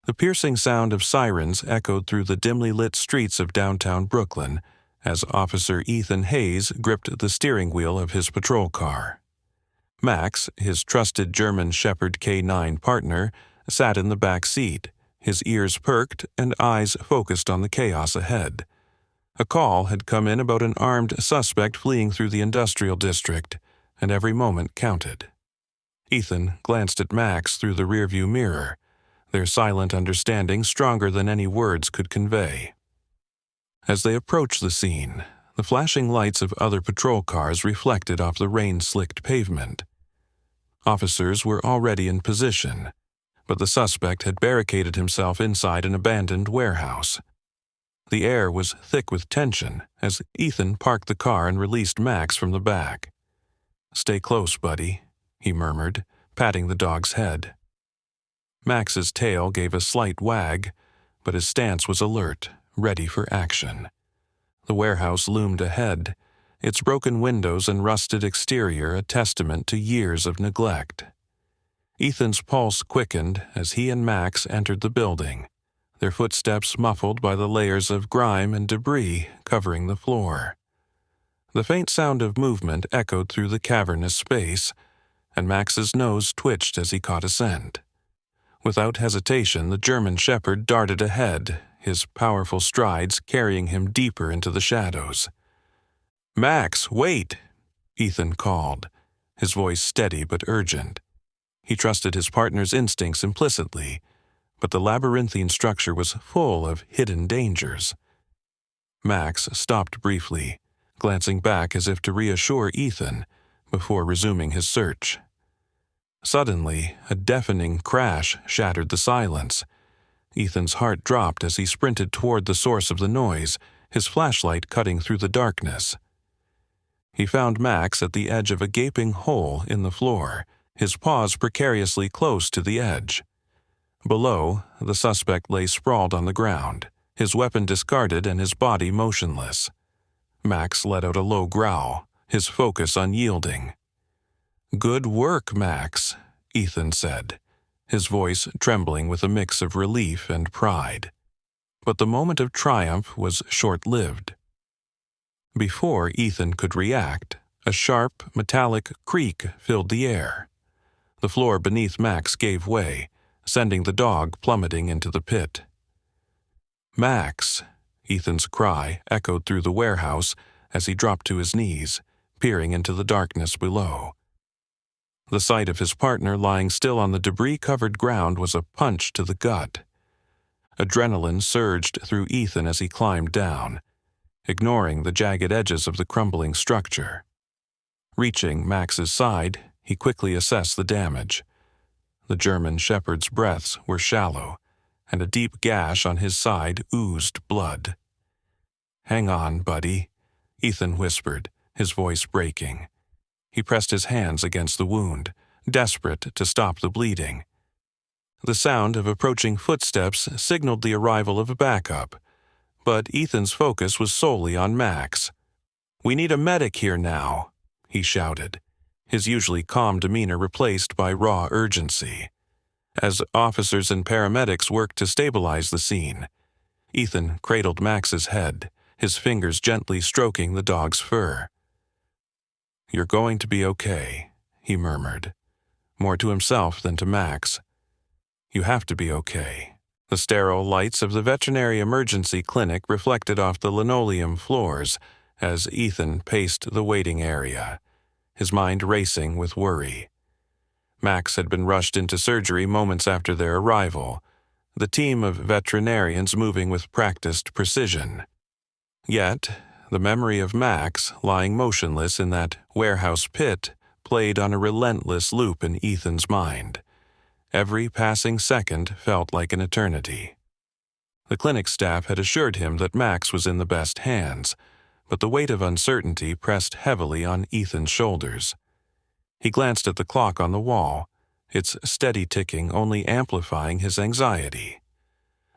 The piercing sound of sirens echoed through the dimly lit streets of downtown Brooklyn as Officer Ethan Hayes gripped the steering wheel of his patrol car. Max, his trusted German Shepherd K9 partner, sat in the back seat, his ears perked and eyes focused on the chaos ahead. A call had come in about an armed suspect fleeing through the industrial district, and every moment counted. Ethan glanced at Max through the rearview mirror, their silent understanding stronger than any words could convey. As they approached the scene, the flashing lights of other patrol cars reflected off the rain-slicked pavement. Officers were already in position, but the suspect had barricaded himself inside an abandoned warehouse. The air was thick with tension as Ethan parked the car and released Max from the back. "Stay close, buddy," he murmured, patting the dog's head. Max's tail gave a slight wag, but his stance was alert, ready for action. The warehouse loomed ahead, its broken windows and rusted exterior a testament to years of neglect. Ethan's pulse quickened as he and Max entered the building, their footsteps muffled by the layers of grime and debris covering the floor. The faint sound of movement echoed through the cavernous space, and Max's nose twitched as he caught a scent. Without hesitation, the German Shepherd darted ahead, his powerful strides carrying him deeper into the shadows. "Max, wait!" Ethan called, his voice steady but urgent. He trusted his partner's instincts implicitly, but the labyrinthine structure was full of hidden dangers. Max stopped briefly, glancing back as if to reassure Ethan before resuming his search. Suddenly, a deafening crash shattered the silence. Ethan's heart dropped as he sprinted toward the source of the noise, his flashlight cutting through the darkness. He found Max at the edge of a gaping hole in the floor, his paws precariously close to the edge. Below, the suspect lay sprawled on the ground, his weapon discarded and his body motionless. Max let out a low growl, his focus unyielding. "Good work, Max," Ethan said, his voice trembling with a mix of relief and pride. But the moment of triumph was short-lived. Before Ethan could react, a sharp, metallic creak filled the air. The floor beneath Max gave way, sending the dog plummeting into the pit. "Max!" Ethan's cry echoed through the warehouse as he dropped to his knees, peering into the darkness below. The sight of his partner lying still on the debris-covered ground was a punch to the gut. Adrenaline surged through Ethan as he climbed down, ignoring the jagged edges of the crumbling structure. Reaching Max's side, he quickly assessed the damage. The German Shepherd's breaths were shallow, and a deep gash on his side oozed blood. "Hang on, buddy," Ethan whispered, his voice breaking. He pressed his hands against the wound, desperate to stop the bleeding. The sound of approaching footsteps signaled the arrival of a backup, but Ethan's focus was solely on Max. "We need a medic here now," he shouted, his usually calm demeanor replaced by raw urgency. As officers and paramedics worked to stabilize the scene, Ethan cradled Max's head, his fingers gently stroking the dog's fur. "You're going to be okay," he murmured, more to himself than to Max. "You have to be okay." The sterile lights of the veterinary emergency clinic reflected off the linoleum floors as Ethan paced the waiting area, his mind racing with worry. Max had been rushed into surgery moments after their arrival, the team of veterinarians moving with practiced precision. Yet, the memory of Max lying motionless in that warehouse pit played on a relentless loop in Ethan's mind. Every passing second felt like an eternity. The clinic staff had assured him that Max was in the best hands, but the weight of uncertainty pressed heavily on Ethan's shoulders. He glanced at the clock on the wall, its steady ticking only amplifying his anxiety.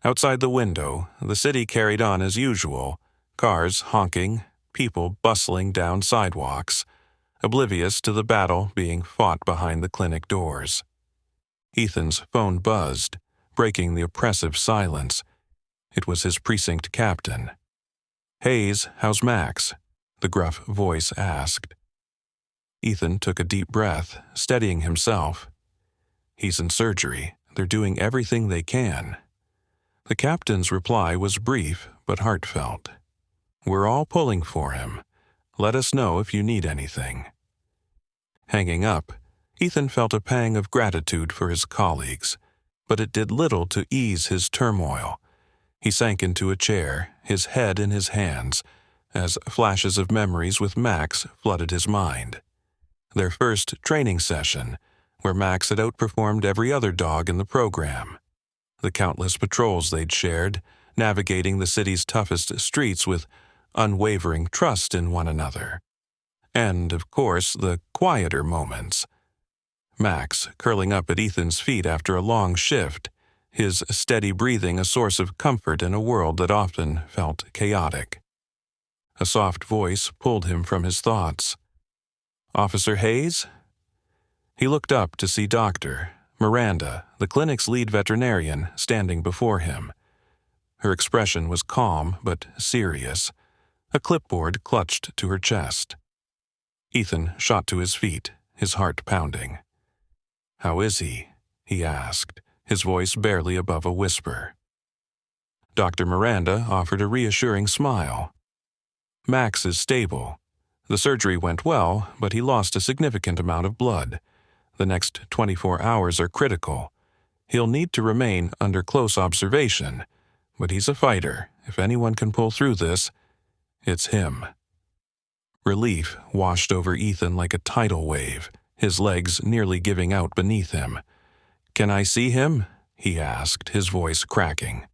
Outside the window, the city carried on as usual, cars honking, people bustling down sidewalks, oblivious to the battle being fought behind the clinic doors. Ethan's phone buzzed, breaking the oppressive silence. It was his precinct captain. "Hayes, how's Max?" the gruff voice asked. Ethan took a deep breath, steadying himself. "He's in surgery. They're doing everything they can." The captain's reply was brief but heartfelt. "We're all pulling for him. Let us know if you need anything." Hanging up, Ethan felt a pang of gratitude for his colleagues, but it did little to ease his turmoil. He sank into a chair, his head in his hands, as flashes of memories with Max flooded his mind. Their first training session, where Max had outperformed every other dog in the program. The countless patrols they'd shared, navigating the city's toughest streets with unwavering trust in one another. And, of course, the quieter moments. Max, curling up at Ethan's feet after a long shift, his steady breathing a source of comfort in a world that often felt chaotic. A soft voice pulled him from his thoughts. "Officer Hayes?" He looked up to see Dr. Miranda, the clinic's lead veterinarian, standing before him. Her expression was calm but serious, a clipboard clutched to her chest. Ethan shot to his feet, his heart pounding. "How is he?" he asked, his voice barely above a whisper. Dr. Miranda offered a reassuring smile. "Max is stable. The surgery went well, but he lost a significant amount of blood. The next 24 hours are critical. He'll need to remain under close observation, but he's a fighter. If anyone can pull through this, it's him." Relief washed over Ethan like a tidal wave, his legs nearly giving out beneath him. "Can I see him?" he asked, his voice cracking.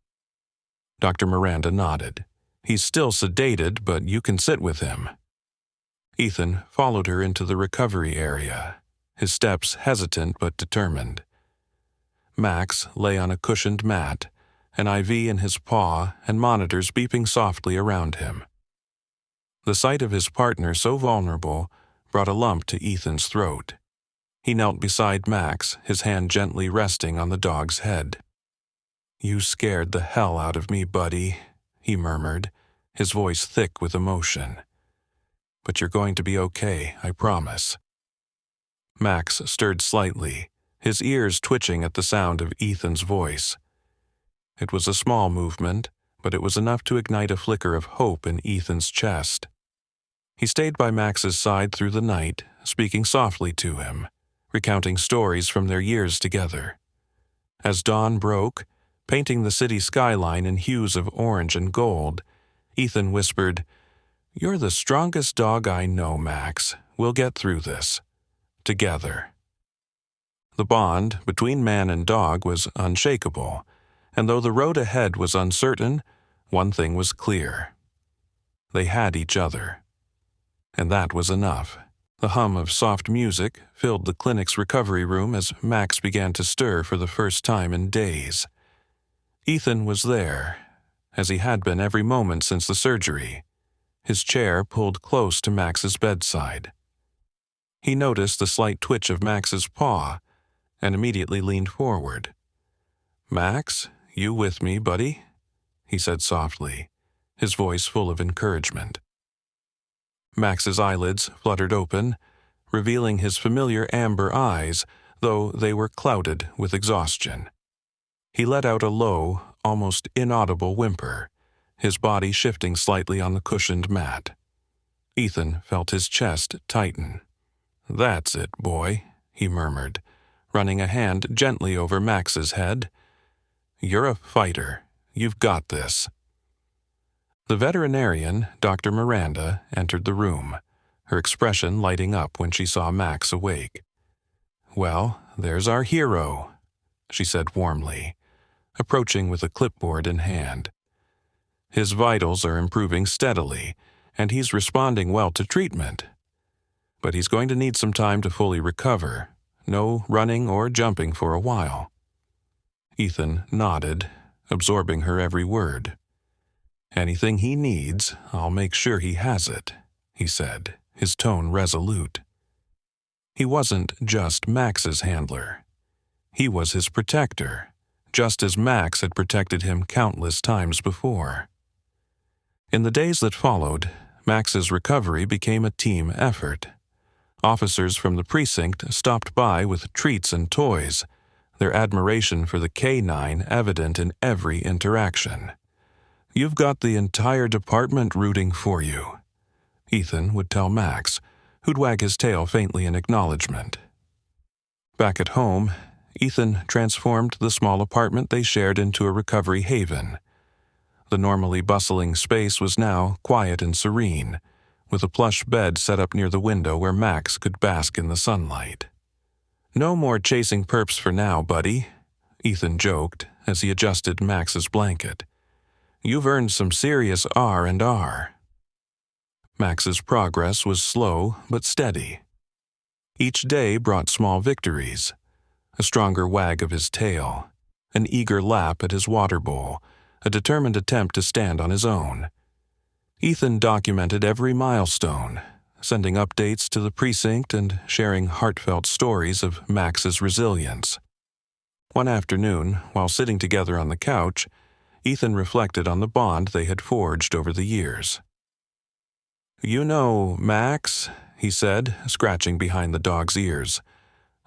Dr. Miranda nodded. "He's still sedated, but you can sit with him." Ethan followed her into the recovery area, his steps hesitant but determined. Max lay on a cushioned mat, an IV in his paw and monitors beeping softly around him. The sight of his partner so vulnerable brought a lump to Ethan's throat. He knelt beside Max, his hand gently resting on the dog's head. "You scared the hell out of me, buddy," he murmured, his voice thick with emotion. "But you're going to be okay, I promise." Max stirred slightly, his ears twitching at the sound of Ethan's voice. It was a small movement, but it was enough to ignite a flicker of hope in Ethan's chest. He stayed by Max's side through the night, speaking softly to him, recounting stories from their years together. As dawn broke, painting the city skyline in hues of orange and gold, Ethan whispered, "You're the strongest dog I know, Max. We'll get through this. Together." The bond between man and dog was unshakable, and though the road ahead was uncertain, one thing was clear. They had each other. And that was enough. The hum of soft music filled the clinic's recovery room as Max began to stir for the first time in days. Ethan was there, as he had been every moment since the surgery, his chair pulled close to Max's bedside. He noticed the slight twitch of Max's paw and immediately leaned forward. "Max, you with me, buddy?" he said softly, his voice full of encouragement. Max's eyelids fluttered open, revealing his familiar amber eyes, though they were clouded with exhaustion. He let out a low, almost inaudible whimper, his body shifting slightly on the cushioned mat. Ethan felt his chest tighten. "That's it, boy," he murmured, running a hand gently over Max's head. "You're a fighter. You've got this." The veterinarian, Dr. Miranda, entered the room, her expression lighting up when she saw Max awake. "Well, there's our hero," she said warmly, approaching with a clipboard in hand. "His vitals are improving steadily, and he's responding well to treatment. But he's going to need some time to fully recover. No running or jumping for a while." Ethan nodded, absorbing her every word. "Anything he needs, I'll make sure he has it," he said, his tone resolute. He wasn't just Max's handler. He was his protector, just as Max had protected him countless times before. In the days that followed, Max's recovery became a team effort. Officers from the precinct stopped by with treats and toys, their admiration for the K-9 evident in every interaction. "You've got the entire department rooting for you," Ethan would tell Max, who'd wag his tail faintly in acknowledgement. Back at home, Ethan transformed the small apartment they shared into a recovery haven. The normally bustling space was now quiet and serene, with a plush bed set up near the window where Max could bask in the sunlight. "No more chasing perps for now, buddy," Ethan joked as he adjusted Max's blanket. "You've earned some serious R&R." Max's progress was slow but steady. Each day brought small victories: a stronger wag of his tail, an eager lap at his water bowl, a determined attempt to stand on his own. Ethan documented every milestone, sending updates to the precinct and sharing heartfelt stories of Max's resilience. One afternoon, while sitting together on the couch, Ethan reflected on the bond they had forged over the years. "You know, Max," he said, scratching behind the dog's ears,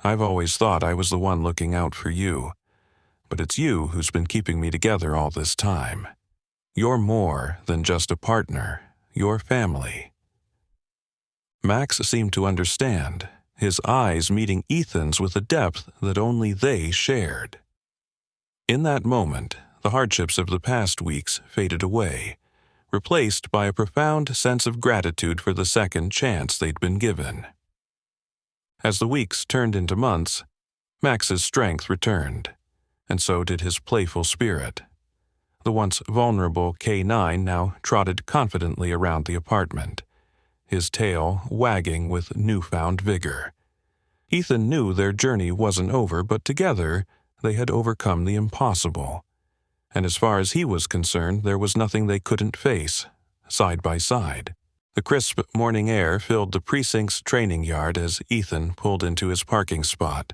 "I've always thought I was the one looking out for you. But it's you who's been keeping me together all this time. You're more than just a partner. You're family." Max seemed to understand, his eyes meeting Ethan's with a depth that only they shared. In that moment, the hardships of the past weeks faded away, replaced by a profound sense of gratitude for the second chance they'd been given. As the weeks turned into months, Max's strength returned, and so did his playful spirit. The once vulnerable K-9 now trotted confidently around the apartment, his tail wagging with newfound vigor. Ethan knew their journey wasn't over, but together they had overcome the impossible. And as far as he was concerned, there was nothing they couldn't face, side by side. The crisp morning air filled the precinct's training yard as Ethan pulled into his parking spot,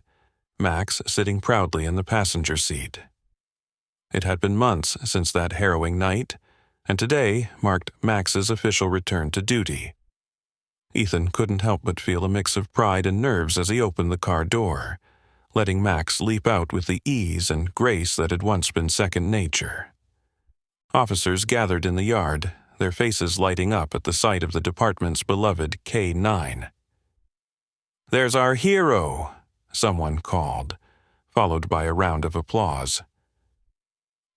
Max sitting proudly in the passenger seat. It had been months since that harrowing night, and today marked Max's official return to duty. Ethan couldn't help but feel a mix of pride and nerves as he opened the car door, letting Max leap out with the ease and grace that had once been second nature. Officers gathered in the yard, their faces lighting up at the sight of the department's beloved K-9. "There's our hero," someone called, followed by a round of applause.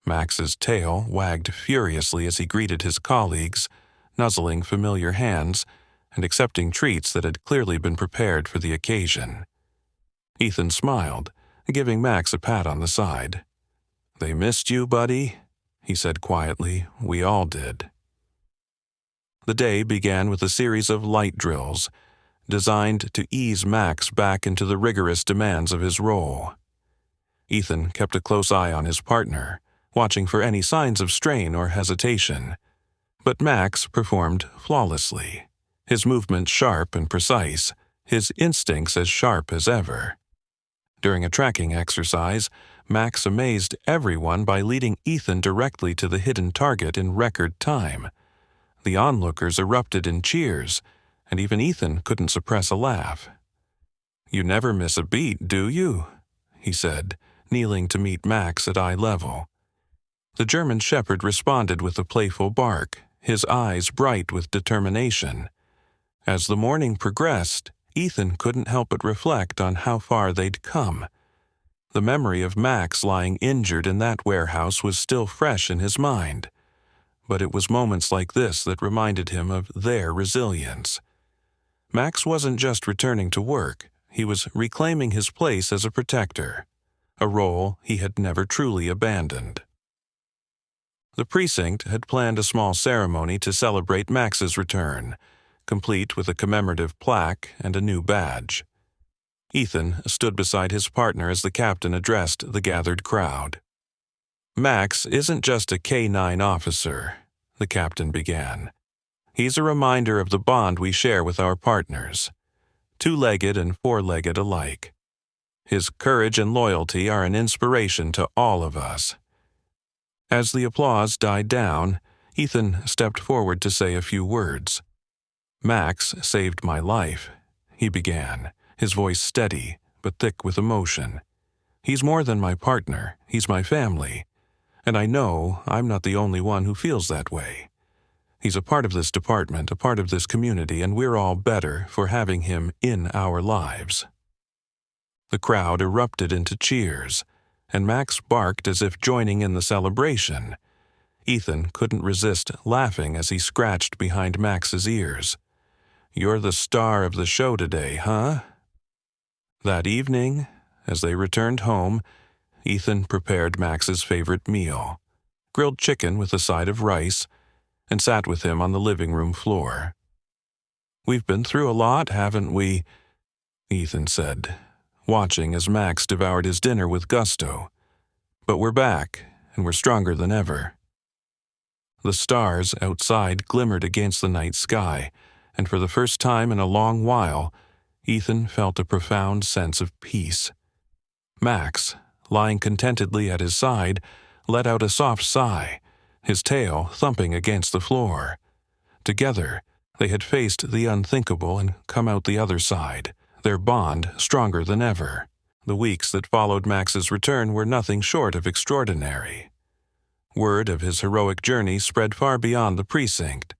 Max's tail wagged furiously as he greeted his colleagues, nuzzling familiar hands and accepting treats that had clearly been prepared for the occasion. Ethan smiled, giving Max a pat on the side. "They missed you, buddy," he said quietly. "We all did." The day began with a series of light drills, designed to ease Max back into the rigorous demands of his role. Ethan kept a close eye on his partner, watching for any signs of strain or hesitation. But Max performed flawlessly, his movements sharp and precise, his instincts as sharp as ever. During a tracking exercise, Max amazed everyone by leading Ethan directly to the hidden target in record time. The onlookers erupted in cheers, and even Ethan couldn't suppress a laugh. "You never miss a beat, do you?" he said, kneeling to meet Max at eye level. The German shepherd responded with a playful bark, his eyes bright with determination. As the morning progressed, Ethan couldn't help but reflect on how far they'd come. The memory of Max lying injured in that warehouse was still fresh in his mind, but it was moments like this that reminded him of their resilience. Max wasn't just returning to work, he was reclaiming his place as a protector, a role he had never truly abandoned. The precinct had planned a small ceremony to celebrate Max's return, complete with a commemorative plaque and a new badge. Ethan stood beside his partner as the captain addressed the gathered crowd. "Max isn't just a K-9 officer," the captain began. "He's a reminder of the bond we share with our partners, two-legged and four-legged alike. His courage and loyalty are an inspiration to all of us." As the applause died down, Ethan stepped forward to say a few words. "Max saved my life," he began, his voice steady but thick with emotion. "He's more than my partner, he's my family. And I know I'm not the only one who feels that way. He's a part of this department, a part of this community, and we're all better for having him in our lives." The crowd erupted into cheers, and Max barked as if joining in the celebration. Ethan couldn't resist laughing as he scratched behind Max's ears. "You're the star of the show today, huh?" That evening, as they returned home, Ethan prepared Max's favorite meal, grilled chicken with a side of rice, and sat with him on the living room floor. "We've been through a lot, haven't we?" Ethan said, watching as Max devoured his dinner with gusto. "But we're back, and we're stronger than ever." The stars outside glimmered against the night sky, and for the first time in a long while, Ethan felt a profound sense of peace. Max, lying contentedly at his side, let out a soft sigh, his tail thumping against the floor. Together, they had faced the unthinkable and come out the other side, their bond stronger than ever. The weeks that followed Max's return were nothing short of extraordinary. Word of his heroic journey spread far beyond the precinct,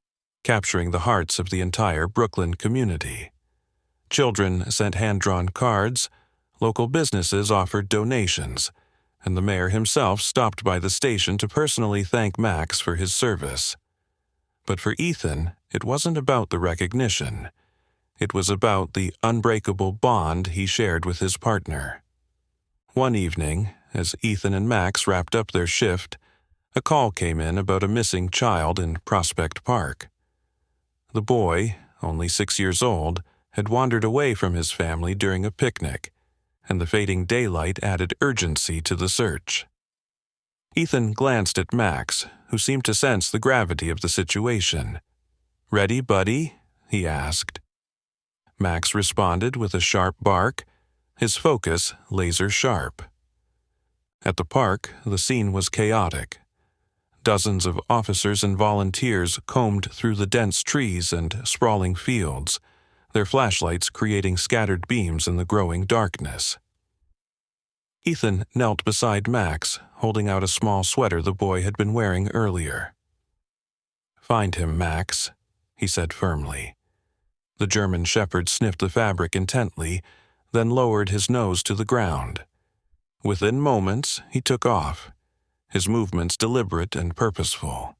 capturing the hearts of the entire Brooklyn community. Children sent hand-drawn cards, local businesses offered donations, and the mayor himself stopped by the station to personally thank Max for his service. But for Ethan, it wasn't about the recognition. It was about the unbreakable bond he shared with his partner. One evening, as Ethan and Max wrapped up their shift, a call came in about a missing child in Prospect Park. The boy, only 6 years old, had wandered away from his family during a picnic, and the fading daylight added urgency to the search. Ethan glanced at Max, who seemed to sense the gravity of the situation. "Ready, buddy?" he asked. Max responded with a sharp bark, his focus laser-sharp. At the park, the scene was chaotic. Dozens of officers and volunteers combed through the dense trees and sprawling fields, their flashlights creating scattered beams in the growing darkness. Ethan knelt beside Max, holding out a small sweater the boy had been wearing earlier. "Find him, Max," he said firmly. The German shepherd sniffed the fabric intently, then lowered his nose to the ground. Within moments, he took off, his movements deliberate and purposeful.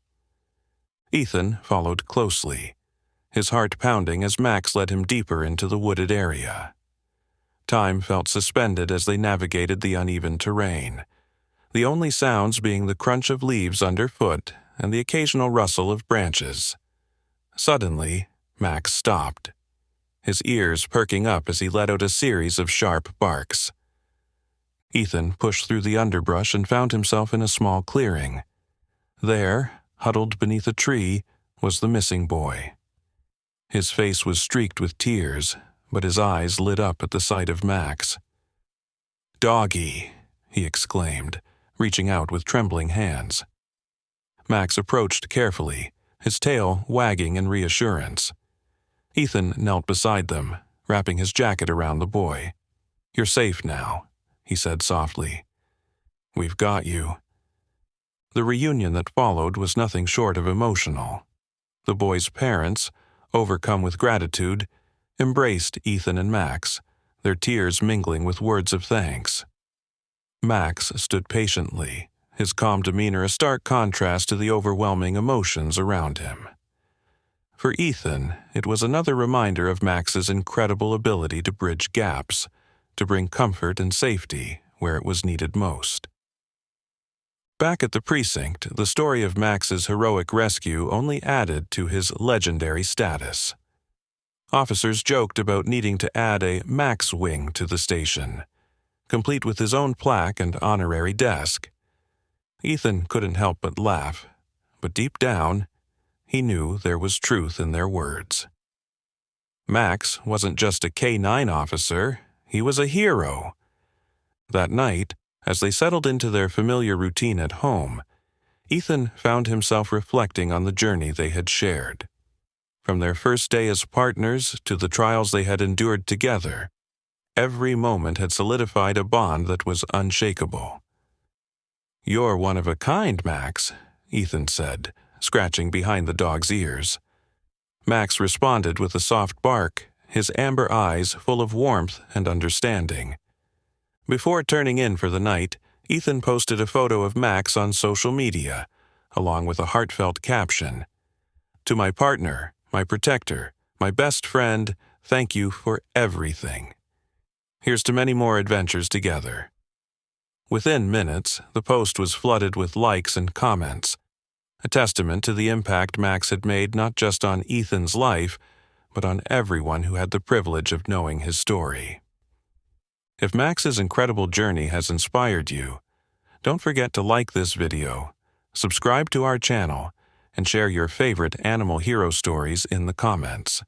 Ethan followed closely, his heart pounding as Max led him deeper into the wooded area. Time felt suspended as they navigated the uneven terrain, the only sounds being the crunch of leaves underfoot and the occasional rustle of branches. Suddenly, Max stopped, his ears perking up as he let out a series of sharp barks. Ethan pushed through the underbrush and found himself in a small clearing. There, huddled beneath a tree, was the missing boy. His face was streaked with tears, but his eyes lit up at the sight of Max. "Doggy," he exclaimed, reaching out with trembling hands. Max approached carefully, his tail wagging in reassurance. Ethan knelt beside them, wrapping his jacket around the boy. "You're safe now," he said softly. "We've got you." The reunion that followed was nothing short of emotional. The boy's parents, overcome with gratitude, embraced Ethan and Max, their tears mingling with words of thanks. Max stood patiently, his calm demeanor a stark contrast to the overwhelming emotions around him. For Ethan, it was another reminder of Max's incredible ability to bridge gaps, to bring comfort and safety where it was needed most. Back at the precinct, the story of Max's heroic rescue only added to his legendary status. Officers joked about needing to add a Max wing to the station, complete with his own plaque and honorary desk. Ethan couldn't help but laugh, but deep down, he knew there was truth in their words. Max wasn't just a K-9 officer, he was a hero. That night, as they settled into their familiar routine at home, Ethan found himself reflecting on the journey they had shared. From their first day as partners to the trials they had endured together, every moment had solidified a bond that was unshakable. "You're one of a kind, Max," Ethan said, scratching behind the dog's ears. Max responded with a soft bark, his amber eyes full of warmth and understanding. Before turning in for the night, Ethan posted a photo of Max on social media, along with a heartfelt caption. "To my partner, my protector, my best friend, thank you for everything. Here's to many more adventures together." Within minutes, the post was flooded with likes and comments, a testament to the impact Max had made not just on Ethan's life, but on everyone who had the privilege of knowing his story. If Max's incredible journey has inspired you, don't forget to like this video, subscribe to our channel, and share your favorite animal hero stories in the comments.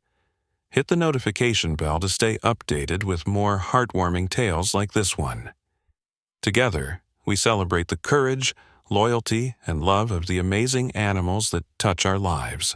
Hit the notification bell to stay updated with more heartwarming tales like this one. Together, we celebrate the courage, loyalty, and love of the amazing animals that touch our lives.